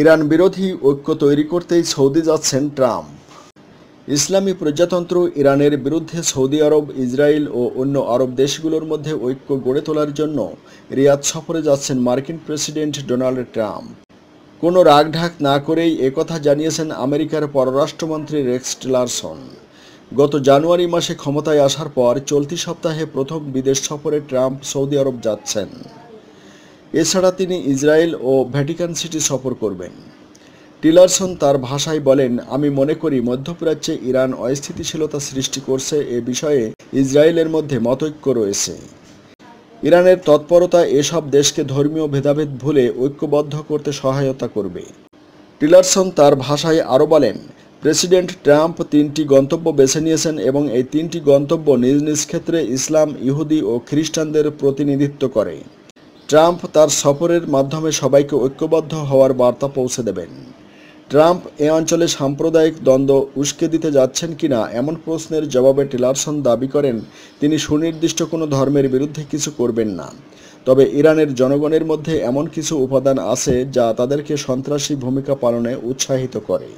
Iran বিরোধী ঐক্য তৈরি করতেই সৌদি যাচ্ছেন ট্রাম্প। ইসলামী প্রজাতন্ত্র ইরানের বিরুদ্ধে সৌদি আরব, ইসরায়েল ও অন্য আরব দেশগুলোর মধ্যে ঐক্য গড়ে তোলার জন্য রিয়াদ সফরে যাচ্ছেন মার্কিন প্রেসিডেন্ট ডোনাল্ড ট্রাম্প। কোনো রাগঢাক না করেই একথা জানিয়েছেন আমেরিকার পররাষ্ট্রমন্ত্রী রেক্স টিলারসন। গত জানুয়ারি মাসে ক্ষমতায় আসার পর চলতি সপ্তাহে প্রথম বিদেশ সফরে ট্রাম্প সৌদি আরব যাচ্ছেন। এছাড়া তিনি ইসরায়েল ও ভ্যাটিকান সিটি সফর করবেন। টিলারসন তার ভাষায় বলেন, আমি মনে করি মধ্যপ্রাচ্যে ইরান অস্থিতিশীলতা সৃষ্টি করছে এ বিষয়ে ইসরায়েলের মধ্যে মতৈক্য রয়েছে। ইরানের তৎপরতা এসব দেশকে ধর্মীয় ভেদাভেদ ভুলে ঐক্যবদ্ধ করতে সহায়তা করবে। টিলারসন তার ভাষায় আরও বলেন, প্রেসিডেন্ট ট্রাম্প 3টি গন্তব্য বেছে নিয়েছেন এবং এই 3টি গন্তব্য নিজ নিজ ক্ষেত্রে ইসলাম, ইহুদি ও খ্রিস্টানদের প্রতিনিধিত্ব করে। ট্রাম্প তার সফরের মাধ্যমে সবাইকে ঐক্যবদ্ধ হওয়ার বার্তা পৌঁছে দেবেন। ট্রাম্প এ অঞ্চলে সাম্প্রদায়িক দ্বন্দ্ব উস্কে দিতে যাচ্ছেন কিনা এমন প্রশ্নের জবাবে টিলারসন দাবি করেন, তিনি সুনির্দিষ্ট কোনো ধর্মের বিরুদ্ধে কিছু করবেন না, তবে ইরানের জনগণের মধ্যে এমন কিছু উপাদান আছে যা তাদেরকে সন্ত্রাসী ভূমিকা পালনে উৎসাহিত করে।